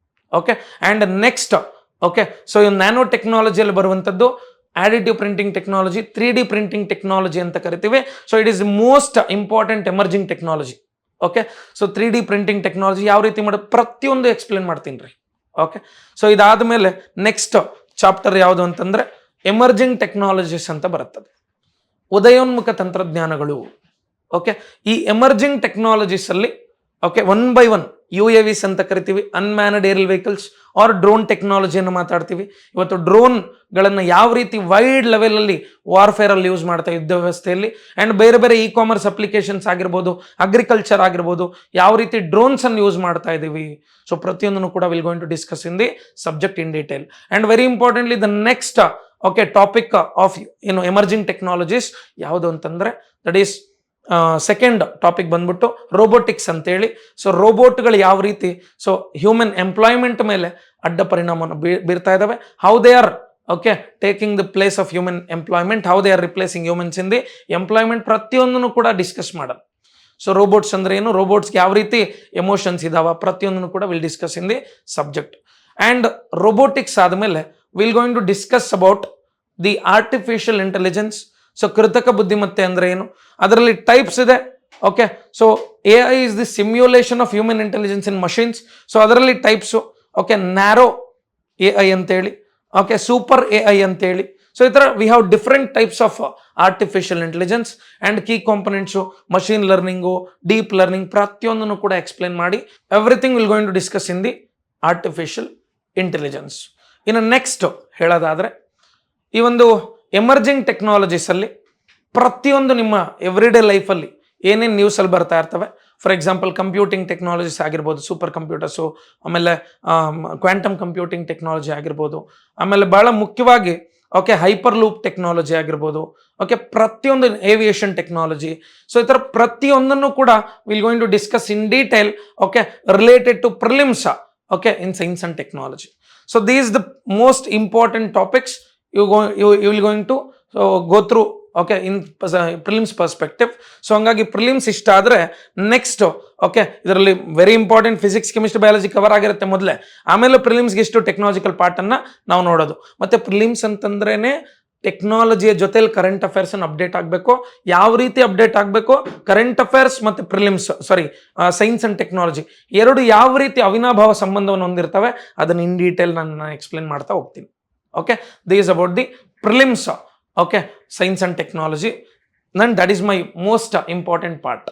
Okay, and next okay, so ಈ ನ್ಯಾನೋ ಟೆಕ್ನಾಲಜಿಯಲ್ಲಿ ಬರುವಂಥದ್ದು additive printing technology, 3D printing technology ಅಂತ ಕರಿತೀವಿ. So it is most important emerging technology. Okay, so 3D printing technology ಯಾವ ರೀತಿ ಮಾಡೋದು ಪ್ರತಿಯೊಂದು ಎಕ್ಸ್ಪ್ಲೇನ್ ಮಾಡ್ತೀನಿ ರೀ. ಓಕೆ, ಸೊ ಇದಾದ ಮೇಲೆ ನೆಕ್ಸ್ಟ್ ಚಾಪ್ಟರ್ ಯಾವುದು ಅಂತಂದರೆ ಎಮರ್ಜಿಂಗ್ ಟೆಕ್ನಾಲಜೀಸ್ ಅಂತ ಬರುತ್ತದೆ, ಉದಯೋನ್ಮುಖ ತಂತ್ರಜ್ಞಾನಗಳು. ಓಕೆ, ಈ ಎಮರ್ಜಿಂಗ್ ಟೆಕ್ನಾಲಜೀಸಲ್ಲಿ ಓಕೆ 1 by 1 UAVs ಅಂತ ಕರಿತೀವಿ, unmanned aerial vehicles or drone ಟೆಕ್ನಾಲಜಿಯನ್ನು ಮಾತಾಡ್ತೀವಿ. ಇವತ್ತು ಡ್ರೋನ್ಗಳನ್ನು ಯಾವ ರೀತಿ ವೈಡ್ ಲೆವೆಲಲ್ಲಿ ವಾರ್ಫೇರಲ್ಲಿ ಯೂಸ್ ಮಾಡ್ತಾ ಯುದ್ಧ ವ್ಯವಸ್ಥೆಯಲ್ಲಿ, ಆ್ಯಂಡ್ ಬೇರೆ ಬೇರೆ ಇ-ಕಾಮರ್ಸ್ ಅಪ್ಲಿಕೇಶನ್ಸ್ ಆಗಿರ್ಬೋದು, ಅಗ್ರಿಕಲ್ಚರ್ ಆಗಿರ್ಬೋದು, ಯಾವ ರೀತಿ ಡ್ರೋನ್ಸನ್ನು ಯೂಸ್ ಮಾಡ್ತಾ ಇದ್ದೀವಿ. ಸೊ ಪ್ರತಿಯೊಂದನ್ನು ಕೂಡ will going to discuss in the subject in detail. And very importantly the next okay topic of emerging technologies ಯಾವುದು ಅಂತಂದರೆ ದಟ್ ಈಸ್ ಸೆಕೆಂಡ್ ಟಾಪಿಕ್ ಬಂದ್ಬಿಟ್ಟು ರೋಬೋಟಿಕ್ಸ್ ಅಂತೇಳಿ. ಸೊ ರೋಬೋಟ್ಗಳು ಯಾವ ರೀತಿ ಸೊ ಹ್ಯೂಮನ್ ಎಂಪ್ಲಾಯ್ಮೆಂಟ್ ಮೇಲೆ ಅಡ್ಡ ಪರಿಣಾಮವನ್ನು ಬೀರ್ತಾ ಇದ್ದಾವೆ, how they are okay taking the place of human employment, how they are replacing humans in the employment, ಪ್ರತಿಯೊಂದನ್ನು ಕೂಡ ಡಿಸ್ಕಸ್ ಮಾಡೋದು. ಸೊ ರೋಬೋಟ್ಸ್ ಅಂದ್ರೆ ಏನು, ರೋಬೋಟ್ಸ್ಗೆ ಯಾವ ರೀತಿ ಎಮೋಷನ್ಸ್ ಇದಾವ, ಪ್ರತಿಯೊಂದನ್ನು ಕೂಡ will discuss in the subject. And robotics ಆದಮೇಲೆ will going to discuss about the artificial intelligence. So ಕೃತಕ ಬುದ್ಧಿಮತ್ತೆ ಅಂದರೆ ಏನು, ಅದರಲ್ಲಿ ಟೈಪ್ಸ್ ಇದೆ. Okay, so AI is the simulation of human intelligence in machines. So ಅದರಲ್ಲಿ ಟೈಪ್ಸು ಓಕೆ ನ್ಯಾರೋ AI ಅಂತೇಳಿ, okay super AI ಅಂತೇಳಿ. ಸೊ ಈ ಥರ we have different types of artificial intelligence and key components, machine learning, deep learning, ಪ್ರತಿಯೊಂದನ್ನು ಕೂಡ explain ಮಾಡಿ everything will going to discuss in the artificial intelligence. ಇನ್ನು next ಹೇಳೋದಾದರೆ ಈ ಒಂದು ಎಮರ್ಜಿಂಗ್ ಟೆಕ್ನಾಲಜೀಸಲ್ಲಿ ಪ್ರತಿಯೊಂದು ನಿಮ್ಮ ಎವ್ರಿಡೇ ಲೈಫಲ್ಲಿ ಏನೇನು ನ್ಯೂಸಲ್ಲಿ ಬರ್ತಾ ಇರ್ತವೆ. ಫಾರ್ ಎಕ್ಸಾಂಪಲ್ ಕಂಪ್ಯೂಟಿಂಗ್ ಟೆಕ್ನಾಲಜೀಸ್ ಆಗಿರ್ಬೋದು, ಸೂಪರ್ ಕಂಪ್ಯೂಟರ್ಸು, ಆಮೇಲೆ ಕ್ವಾಂಟಮ್ ಕಂಪ್ಯೂಟಿಂಗ್ ಟೆಕ್ನಾಲಜಿ ಆಗಿರ್ಬೋದು, ಆಮೇಲೆ ಭಾಳ ಮುಖ್ಯವಾಗಿ ಓಕೆ ಹೈಪರ್ ಲೂಪ್ ಟೆಕ್ನಾಲಜಿ ಆಗಿರ್ಬೋದು, ಓಕೆ ಪ್ರತಿಯೊಂದು ಏವಿಯೇಷನ್ ಟೆಕ್ನಾಲಜಿ. ಸೊ ಈ ಥರ ಪ್ರತಿಯೊಂದನ್ನು ಕೂಡ will going to discuss in detail okay related to prelims okay in science and technology. So these the most important topics you will going to go through okay in prelims perspective. So ಹಂಗಾಗಿ prelims ಇಷ್ಟ ಆದರೆ next okay ಇದರಲ್ಲಿ very important physics, chemistry, biology cover ಆಗಿರುತ್ತೆ ಮೊದಲೇ, ಆಮೇಲೆ ಪ್ರಿಲಿಮ್ಸ್ಗೆ ಇಷ್ಟು technological ಪಾರ್ಟನ್ನು ನಾವು ನೋಡೋದು. ಮತ್ತು ಪ್ರಿಲಿಮ್ಸ್ ಅಂತಂದ್ರೇ ಟೆಕ್ನಾಲಜಿಯ ಜೊತೆಲಿ ಕರೆಂಟ್ ಅಫೇರ್ಸನ್ನು ಅಪ್ಡೇಟ್ ಆಗಬೇಕು. ಯಾವ ರೀತಿ ಅಪ್ಡೇಟ್ ಆಗಬೇಕು, ಕರೆಂಟ್ ಅಫೇರ್ಸ್ ಮತ್ತು ಪ್ರಿಲಿಮ್ಸ್ ಸೈನ್ಸ್ ಆ್ಯಂಡ್ ಟೆಕ್ನಾಲಜಿ ಎರಡು ಯಾವ ರೀತಿ ಅವಿನಾಭಾವ ಸಂಬಂಧವನ್ನು ಹೊಂದಿರ್ತವೆ ಅದನ್ನು ಇನ್ ಡೀಟೇಲ್ ನಾನು ಎಕ್ಸ್ಪ್ಲೇನ್ ಮಾಡ್ತಾ ಹೋಗ್ತೀನಿ. Okay, this about the prelims okay, science and technology. That is my most important part.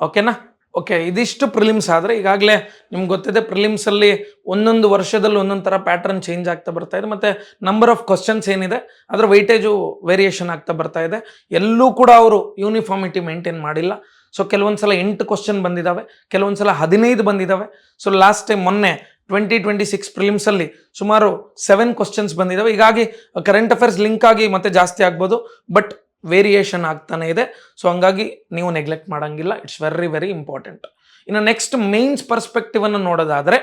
ಓಕೆನಾ? ಓಕೆ, ಇದಿಷ್ಟು ಪ್ರಿಲಿಮ್ಸ್ ಆದರೆ ಈಗಾಗಲೇ ನಿಮ್ಗೆ ಗೊತ್ತಿದೆ ಪ್ರಿಲಿಮ್ಸಲ್ಲಿ ಒಂದೊಂದು ವರ್ಷದಲ್ಲಿ ಒಂದೊಂದು ಥರ ಪ್ಯಾಟರ್ನ್ ಚೇಂಜ್ ಆಗ್ತಾ ಬರ್ತಾ ಇದೆ, ಮತ್ತು ನಂಬರ್ ಆಫ್ ಕ್ವಶನ್ಸ್ ಏನಿದೆ ಅದರ ವೈಟೇಜು ವೇರಿಯೇಷನ್ ಆಗ್ತಾ ಬರ್ತಾ ಇದೆ. ಎಲ್ಲೂ ಕೂಡ ಅವರು ಯೂನಿಫಾರ್ಮಿಟಿ ಮೇಂಟೈನ್ ಮಾಡಿಲ್ಲ. ಸೊ ಕೆಲವೊಂದು ಸಲ 8 ಕ್ವಶನ್ ಬಂದಿದ್ದಾವೆ, ಕೆಲವೊಂದು ಸಲ 15 ಬಂದಿದ್ದಾವೆ. ಸೊ ಲಾಸ್ಟ್ ಟೈಮ್ ಮೊನ್ನೆ 2026 ಪ್ರಿಲಿಮ್ಸಲ್ಲಿ ಸುಮಾರು 7 ಕ್ವಶನ್ಸ್ ಬಂದಿದ್ದಾವೆ. ಹೀಗಾಗಿ ಕರೆಂಟ್ ಅಫೇರ್ಸ್ ಲಿಂಕ್ ಆಗಿ ಮತ್ತೆ ಜಾಸ್ತಿ ಆಗ್ಬೋದು, ಬಟ್ ವೇರಿಯೇಷನ್ ಆಗ್ತಾನೆ ಇದೆ. ಸೊ ಹಂಗಾಗಿ ನೀವು ನೆಗ್ಲೆಕ್ಟ್ ಮಾಡೋಂಗಿಲ್ಲ. It's very very important. ಇನ್ನು ನೆಕ್ಸ್ಟ್ ಮೇನ್ಸ್ ಪರ್ಸ್ಪೆಕ್ಟಿವ್ ಅನ್ನು ನೋಡೋದಾದರೆ,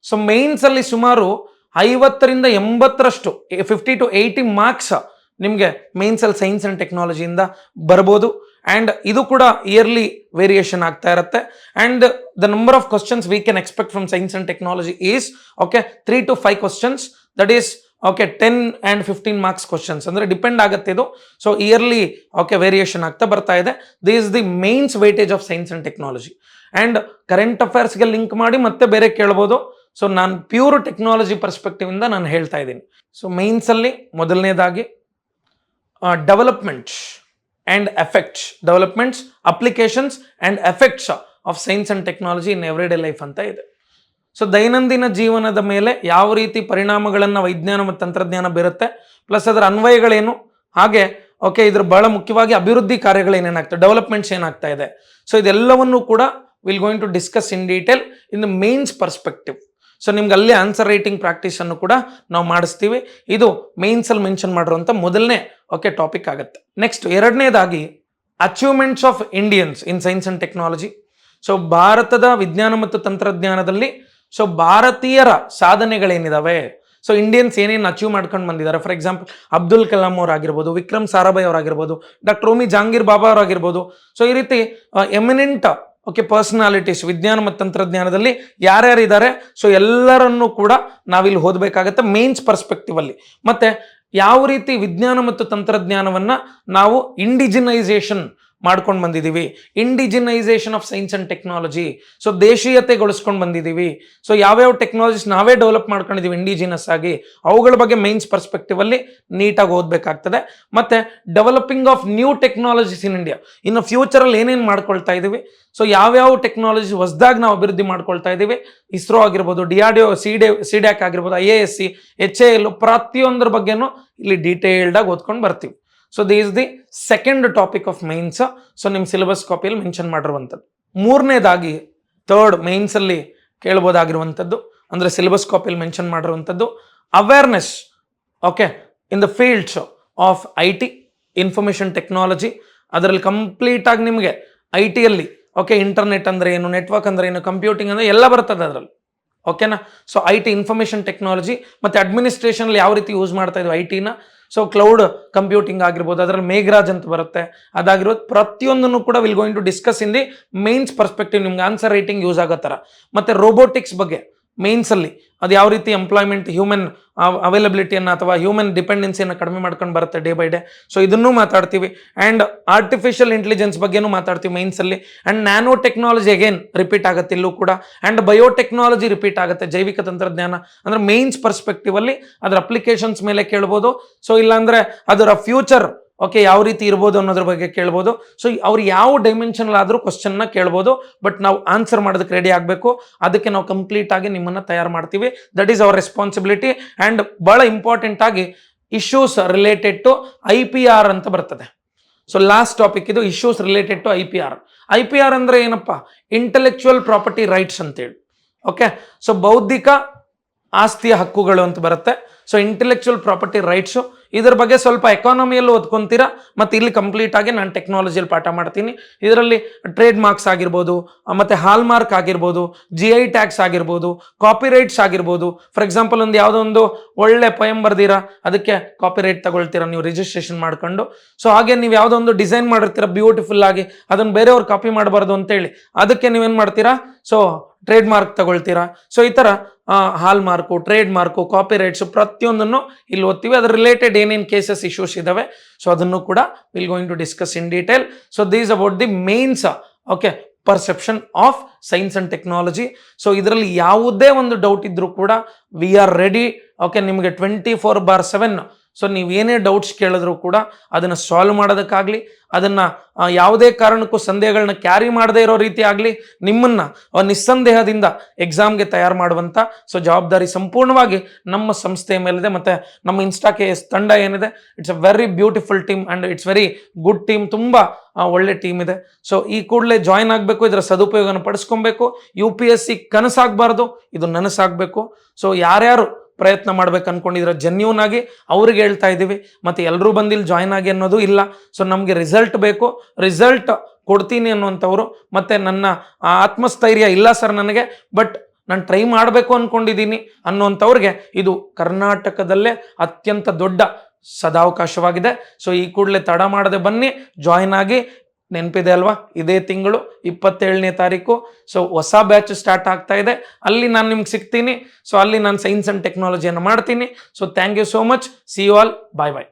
ಸೊ ಮೇನ್ಸಲ್ಲಿ ಸುಮಾರು 50ರಿಂದ 80ರಷ್ಟು 50 to 80 ಮಾರ್ಕ್ಸ್ ನಿಮಗೆ ಮೇನ್ಸಲ್ಲಿ ಸೈನ್ಸ್ ಆ್ಯಂಡ್ ಟೆಕ್ನಾಲಜಿಯಿಂದ ಬರ್ಬೋದು. ಆ್ಯಂಡ್ ಇದು ಕೂಡ ಇಯರ್ಲಿ ವೇರಿಯೇಷನ್ ಆಗ್ತಾ ಇರುತ್ತೆ. And the number of questions we can expect from science and technology is okay 3 to 5 questions. That is okay 10 and 15 marks questions, ಅಂದರೆ ಡಿಪೆಂಡ್ ಆಗುತ್ತೆ ಇದು. ಸೊ ಇಯರ್ಲಿ ಓಕೆ ವೇರಿಯೇಷನ್ ಆಗ್ತಾ ಬರ್ತಾ ಇದೆ. This is the mains weightage of science and technology. And current ಅಫೇರ್ಸ್ಗೆ link ಮಾಡಿ ಮತ್ತೆ ಬೇರೆ ಕೇಳ್ಬೋದು. ಸೊ ನಾನು ಪ್ಯೂರ್ ಟೆಕ್ನಾಲಜಿ ಪರ್ಸ್ಪೆಕ್ಟಿವ್ ಇಂದ ನಾನು ಹೇಳ್ತಾ ಇದ್ದೀನಿ. ಸೊ ಮೇನ್ಸಲ್ಲಿ ಮೊದಲನೇದಾಗಿ developments and effects, developments, applications and effects of science and technology in every day life ಅಂತ ಇದೆ. ಸೊ ದೈನಂದಿನ ಜೀವನದ ಮೇಲೆ ಯಾವ ರೀತಿ ಪರಿಣಾಮಗಳನ್ನು ವಿಜ್ಞಾನ ಮತ್ತು ತಂತ್ರಜ್ಞಾನ ಬೀರುತ್ತೆ, ಪ್ಲಸ್ ಅದರ ಅನ್ವಯಗಳೇನು, ಹಾಗೆ ಓಕೆ ಇದ್ರ ಬಹಳ ಮುಖ್ಯವಾಗಿ ಅಭಿವೃದ್ಧಿ ಕಾರ್ಯಗಳೇನೇನಾಗ್ತದೆ, ಡೆವಲಪ್ಮೆಂಟ್ಸ್ ಏನಾಗ್ತಾ ಇದೆ. ಸೊ ಇದೆಲ್ಲವನ್ನು ಕೂಡ will going to discuss in detail in the mains perspective. So ನಿಮ್ಗೆ ಅಲ್ಲೇ ಆನ್ಸರ್ ರೈಟಿಂಗ್ ಪ್ರಾಕ್ಟೀಸನ್ನು ಕೂಡ ನಾವು ಮಾಡಿಸ್ತೀವಿ. ಇದು ಮೇನ್ಸಲ್ಲಿ ಮೆನ್ಷನ್ ಮಾಡಿರುವಂಥ ಮೊದಲನೇ ಓಕೆ ಟಾಪಿಕ್ ಆಗುತ್ತೆ. ನೆಕ್ಸ್ಟ್ ಎರಡನೇದಾಗಿ achievements of Indians in science and technology. So ಭಾರತದ ವಿಜ್ಞಾನ ಮತ್ತು ತಂತ್ರಜ್ಞಾನದಲ್ಲಿ ಸೊ ಭಾರತೀಯರ ಸಾಧನೆಗಳೇನಿದಾವೆ, ಸೊ ಇಂಡಿಯನ್ಸ್ ಏನೇನು ಅಚೀವ್ ಮಾಡ್ಕೊಂಡು ಬಂದಿದ್ದಾರೆ. ಫಾರ್ ಎಕ್ಸಾಂಪಲ್ ಅಬ್ದುಲ್ ಕಲಾಂ ಅವರಾಗಿರ್ಬೋದು, ವಿಕ್ರಮ್ ಸಾರಾಭಾಯ್ ಅವರಾಗಿರ್ಬೋದು, ಡಾಕ್ಟರ್ ಹೋಮಿ ಜಹಾಂಗೀರ್ ಬಾಬಾ ಅವರಾಗಿರ್ಬೋದು. ಸೊ ಈ ರೀತಿ ಎಮಿನೆಂಟ್ ಓಕೆ ಪರ್ಸನಾಲಿಟೀಸ್ ವಿಜ್ಞಾನ ಮತ್ತು ತಂತ್ರಜ್ಞಾನದಲ್ಲಿ ಯಾರ್ಯಾರಿದ್ದಾರೆ, ಸೊ ಎಲ್ಲರನ್ನೂ ಕೂಡ ನಾವಿಲ್ಲಿ ಓದಬೇಕಾಗತ್ತೆ ಮೇನ್ಸ್ ಪರ್ಸ್ಪೆಕ್ಟಿವ್ ಅಲ್ಲಿ. ಮತ್ತೆ ಯಾವ ರೀತಿ ವಿಜ್ಞಾನ ಮತ್ತು ತಂತ್ರಜ್ಞಾನವನ್ನು ನಾವು ಇಂಡಿಜಿನೈಸೇಷನ್ ಮಾಡ್ಕೊಂಡು ಬಂದಿದ್ದೀವಿ, indigenization of science and technology. So ದೇಶೀಯತೆಗೊಳಿಸ್ಕೊಂಡು ಬಂದಿದ್ದೀವಿ. ಸೊ ಯಾವ್ಯಾವ ಟೆಕ್ನಾಲಜೀಸ್ ನಾವೇ ಡೆವಲಪ್ ಮಾಡ್ಕೊಂಡಿದ್ದೀವಿ ಇಂಡಿಜಿನಸ್ ಆಗಿ, ಅವುಗಳ ಬಗ್ಗೆ ಮೈನ್ಸ್ ಪರ್ಸ್ಪೆಕ್ಟಿವ್ ಅಲ್ಲಿ ನೀಟಾಗಿ ಓದಬೇಕಾಗ್ತದೆ. ಮತ್ತೆ developing of new technologies in India, ಇನ್ನು ಫ್ಯೂಚರಲ್ಲಿ ಏನೇನು ಮಾಡ್ಕೊಳ್ತಾ ಇದ್ದೀವಿ, ಸೊ ಯಾವ್ಯಾವ ಟೆಕ್ನಾಲಜಿ ಹೊಸದಾಗಿ ನಾವು ಅಭಿವೃದ್ಧಿ ಮಾಡ್ಕೊಳ್ತಾ ಇದ್ದೀವಿ, ಇಸ್ರೋ ಆಗಿರ್ಬೋದು, DRDO, CDAC ಆಗಿರ್ಬೋದು, IASC, HAL, ಪ್ರತಿಯೊಂದರ ಬಗ್ಗೆನೂ ಇಲ್ಲಿ ಡೀಟೇಲ್ಡ್ ಆಗಿ ಓದ್ಕೊಂಡು ಬರ್ತೀವಿ. So this is the second topic of mains. So ನಿಮ್ಮ ಸಿಲೆಬಸ್ ಕಾಪಿಯಲ್ಲಿ ಮೆನ್ಷನ್ ಮಾಡಿರುವಂಥದ್ದು. ಮೂರನೇದಾಗಿ ಥರ್ಡ್ ಮೈನ್ಸಲ್ಲಿ ಕೇಳ್ಬೋದಾಗಿರುವಂಥದ್ದು, ಅಂದರೆ ಸಿಲೆಬಸ್ ಕಾಪಿಯಲ್ಲಿ ಮೆನ್ಷನ್ ಮಾಡಿರುವಂಥದ್ದು awareness okay in the fields of IT, information technology. ಅದರಲ್ಲಿ ಕಂಪ್ಲೀಟಾಗಿ ನಿಮಗೆ IT-ಯಲ್ಲಿ ಓಕೆ ಇಂಟರ್ನೆಟ್ ಅಂದರೆ ಏನು, ನೆಟ್ವರ್ಕ್ ಅಂದರೆ ಏನು, ಕಂಪ್ಯೂಟಿಂಗ್ ಅಂದರೆ ಎಲ್ಲ ಬರ್ತದೆ ಅದರಲ್ಲಿ. ಓಕೆನಾ? ಸೊ IT ಇನ್ಫಾರ್ಮೇಷನ್ ಟೆಕ್ನಾಲಜಿ ಮತ್ತು ಅಡ್ಮಿನಿಸ್ಟ್ರೇಷನಲ್ಲಿ ಯಾವ ರೀತಿ ಯೂಸ್ ಮಾಡ್ತಾ ಇದ್ವಿ IT-ನ. ಸೊ ಕ್ಲೌಡ್ ಕಂಪ್ಯೂಟಿಂಗ್ ಆಗಿರ್ಬೋದು, ಅದರಲ್ಲಿ ಮೇಘರಾಜ್ ಅಂತ ಬರುತ್ತೆ, ಅದಾಗಿರ್ಬೋದು. ಪ್ರತಿಯೊಂದನ್ನು ಕೂಡ will going to discuss in the mains perspective, ನಿಮ್ಗೆ ಆನ್ಸರ್ ರೈಟಿಂಗ್ ಯೂಸ್ ಆಗೋ ಥರ. ಮತ್ತು ರೋಬೋಟಿಕ್ಸ್ ಬಗ್ಗೆ ಮೇನ್ಸಲ್ಲಿ ಅದು ಯಾವ ರೀತಿ ಎಂಪ್ಲಾಯ್ಮೆಂಟ್, ಹ್ಯೂಮನ್ ಅವೈಲಬಿಲಿಟಿಯನ್ನು ಅಥವಾ ಹ್ಯೂಮನ್ ಡಿಪೆಂಡೆನ್ಸಿಯನ್ನು ಕಡಿಮೆ ಮಾಡ್ಕೊಂಡು ಬರುತ್ತೆ ಡೇ ಬೈ ಡೇ. ಸೊ ಇದನ್ನೂ ಮಾತಾಡ್ತೀವಿ. ಆ್ಯಂಡ್ ಆರ್ಟಿಫಿಷಿಯಲ್ ಇಂಟೆಲಿಜೆನ್ಸ್ ಬಗ್ಗೆನೂ ಮಾತಾಡ್ತೀವಿ ಮೈನ್ಸಲ್ಲಿ. And nano technology again repeat ಆಗುತ್ತೆ ಇಲ್ಲೂ ಕೂಡ. ಆ್ಯಂಡ್ ಬಯೋಟೆಕ್ನಾಲಜಿ ರಿಪೀಟ್ ಆಗುತ್ತೆ, ಜೈವಿಕ ತಂತ್ರಜ್ಞಾನ. ಅಂದರೆ ಮೇನ್ಸ್ ಪರ್ಸ್ಪೆಕ್ಟಿವ್ ಅಲ್ಲಿ ಅದರ ಅಪ್ಲಿಕೇಶನ್ಸ್ ಮೇಲೆ ಕೇಳ್ಬೋದು. ಸೊ ಇಲ್ಲಾಂದರೆ ಅದರ ಫ್ಯೂಚರ್ ಓಕೆ ಯಾವ ರೀತಿ ಇರ್ಬೋದು ಅನ್ನೋದ್ರ ಬಗ್ಗೆ ಕೇಳ್ಬೋದು. ಸೊ ಅವ್ರು ಯಾವ ಡೈಮೆನ್ಷನ್ ಆದರೂ ಕ್ವಶನ್ನ ಕೇಳ್ಬೋದು, ಬಟ್ ನಾವು ಆನ್ಸರ್ ಮಾಡೋದಕ್ಕೆ ರೆಡಿ ಆಗಬೇಕು. ಅದಕ್ಕೆ ನಾವು ಕಂಪ್ಲೀಟ್ ಆಗಿ ನಿಮ್ಮನ್ನು ತಯಾರು ಮಾಡ್ತೀವಿ. That is our responsibility. And ಭಾಳ ಇಂಪಾರ್ಟೆಂಟ್ ಆಗಿ ಇಶ್ಯೂಸ್ ರಿಲೇಟೆಡ್ ಟು IPR ಅಂತ ಬರ್ತದೆ. ಸೊ ಲಾಸ್ಟ್ ಟಾಪಿಕ್ ಇದು, issues related to IPR. IPR ಅಂದರೆ ಏನಪ್ಪ, ಇಂಟೆಲೆಕ್ಚುವಲ್ ಪ್ರಾಪರ್ಟಿ ರೈಟ್ಸ್ ಅಂತೇಳಿ. ಓಕೆ, ಸೊ ಬೌದ್ಧಿಕ ಆಸ್ತಿಯ ಹಕ್ಕುಗಳು ಅಂತ ಬರುತ್ತೆ. ಸೊ ಇಂಟೆಲೆಕ್ಚುವಲ್ ಪ್ರಾಪರ್ಟಿ ರೈಟ್ಸು, ಇದರ ಬಗ್ಗೆ ಸ್ವಲ್ಪ ಎಕಾನಮಿಯಲ್ಲಿ ಓದ್ಕೊತೀರಾ, ಮತ್ತು ಇಲ್ಲಿ ಕಂಪ್ಲೀಟ್ ಆಗಿ ನಾನು ಟೆಕ್ನಾಲಜಿಯಲ್ಲಿ ಪಾಠ ಮಾಡ್ತೀನಿ. ಇದರಲ್ಲಿ ಟ್ರೇಡ್ ಮಾರ್ಕ್ಸ್ ಆಗಿರ್ಬೋದು, ಮತ್ತು ಹಾಲ್ ಮಾರ್ಕ್ ಆಗಿರ್ಬೋದು, GI ಟ್ಯಾಕ್ಸ್ ಆಗಿರ್ಬೋದು, ಕಾಪಿರೈಟ್ಸ್ ಆಗಿರ್ಬೋದು. ಫಾರ್ ಎಕ್ಸಾಂಪಲ್ ಒಂದು ಯಾವುದೋ ಒಂದು ಒಳ್ಳೆ ಪೊಯಮ್ ಬರ್ದಿರಾ, ಅದಕ್ಕೆ ಕಾಪಿರೈಟ್ ತಗೊಳ್ತೀರಾ ನೀವು ರಿಜಿಸ್ಟ್ರೇಷನ್ ಮಾಡ್ಕೊಂಡು. ಸೊ ಹಾಗೆ ನೀವು ಯಾವುದೋ ಒಂದು ಡಿಸೈನ್ ಮಾಡಿರ್ತೀರ ಬ್ಯೂಟಿಫುಲ್ ಆಗಿ, ಅದನ್ನು ಬೇರೆಯವ್ರು ಕಾಪಿ ಮಾಡಬಾರ್ದು ಅಂತೇಳಿ ಅದಕ್ಕೆ ನೀವೇನು ಮಾಡ್ತೀರಾ, ಸೊ ಟ್ರೇಡ್ ಮಾರ್ಕ್ ತಗೊಳ್ತೀರಾ. ಸೊ ಈ ಥರ ಹಾಲ್ ಮಾರ್ಕು, ಟ್ರೇಡ್ ಮಾರ್ಕು, ಕಾಪಿರೈಟ್ಸು ಪ್ರತಿಯೊಂದನ್ನು ಇಲ್ಲಿ ಓದ್ತೀವಿ. ಅದರ ರಿಲೇಟೆಡ್ ಏನೇನು ಕೇಸಸ್ ಇಶ್ಯೂಸ್ ಇದ್ದಾವೆ, ಸೊ ಅದನ್ನು ಕೂಡ will going to discuss in detail. So these about the mains okay perception of science and technology. So ಇದರಲ್ಲಿ ಯಾವುದೇ ಒಂದು ಡೌಟ್ ಇದ್ರೂ ಕೂಡ ವಿ ಆರ್ ರೆಡಿ. ಓಕೆ, ನಿಮಗೆ 24/7 ಸೊ ನೀವೇನೇ ಡೌಟ್ಸ್ ಕೇಳಿದ್ರು ಕೂಡ ಅದನ್ನು ಸಾಲ್ವ್ ಮಾಡೋದಕ್ಕಾಗಲಿ, ಅದನ್ನು ಯಾವುದೇ ಕಾರಣಕ್ಕೂ ಸಂದೇಹಗಳನ್ನ ಕ್ಯಾರಿ ಮಾಡದೇ ಇರೋ ರೀತಿ ಆಗಲಿ, ನಿಮ್ಮನ್ನು ನಿಸ್ಸಂದೇಹದಿಂದ ಎಕ್ಸಾಮ್ಗೆ ತಯಾರು ಮಾಡುವಂಥ ಜವಾಬ್ದಾರಿ ಸಂಪೂರ್ಣವಾಗಿ ನಮ್ಮ ಸಂಸ್ಥೆಯ ಮೇಲಿದೆ. ಮತ್ತು ನಮ್ಮ InstaKS ತಂಡ ಏನಿದೆ, it's a very beautiful team and it's very good team. ತುಂಬ ಒಳ್ಳೆ ಟೀಮ್ ಇದೆ. ಸೊ ಈ ಕೂಡಲೇ ಜಾಯ್ನ್ ಆಗಬೇಕು, ಇದರ ಸದುಪಯೋಗನ ಪಡಿಸ್ಕೊಬೇಕು. UPSC ಕನಸಾಗಬಾರ್ದು, ಇದು ನನಸಾಗಬೇಕು. ಸೊ ಯಾರ್ಯಾರು ಪ್ರಯತ್ನ ಮಾಡ್ಬೇಕು ಅನ್ಕೊಂಡಿದ್ರೆ ಜೆನ್ಯೂನ್ ಆಗಿ ಅವ್ರಿಗೆ ಹೇಳ್ತಾ ಇದ್ದೀವಿ. ಮತ್ತು ಎಲ್ಲರೂ ಬಂದಿಲ್ಲಿ ಜಾಯ್ನ್ ಆಗಿ ಅನ್ನೋದು ಇಲ್ಲ. ಸೊ ನಮಗೆ ರಿಸಲ್ಟ್ ಬೇಕು, ರಿಸಲ್ಟ್ ಕೊಡ್ತೀನಿ ಅನ್ನುವಂಥವ್ರು, ಮತ್ತು ನನ್ನ ಆತ್ಮಸ್ಥೈರ್ಯ ಇಲ್ಲ ಸರ್ ನನಗೆ, ಬಟ್ ನಾನು ಟ್ರೈ ಮಾಡಬೇಕು ಅಂದ್ಕೊಂಡಿದ್ದೀನಿ ಅನ್ನುವಂಥವ್ರಿಗೆ ಇದು ಕರ್ನಾಟಕದಲ್ಲೇ ಅತ್ಯಂತ ದೊಡ್ಡ ಸದಾವಕಾಶವಾಗಿದೆ. ಸೊ ಈ ಕೂಡಲೇ ತಡ ಮಾಡದೆ ಬನ್ನಿ, ಜಾಯ್ನ್ ಆಗಿ. ನೆನಪಿದೆ ಅಲ್ವಾ, ಇದೇ ತಿಂಗಳು 27ನೇ ತಾರೀಕು ಹೊಸ ಬ್ಯಾಚ್ ಸ್ಟಾರ್ಟ್ ಆಗ್ತಾ ಇದೆ. ಅಲ್ಲಿ ನಾನು ನಿಮ್ಗೆ ಸಿಗ್ತೀನಿ. ಸೊ ಅಲ್ಲಿ ನಾನು ಸೈನ್ಸ್ ಆ್ಯಂಡ್ ಟೆಕ್ನಾಲಜಿಯನ್ನು ಮಾಡ್ತೀನಿ. So thank you so much. See you all. Bye bye.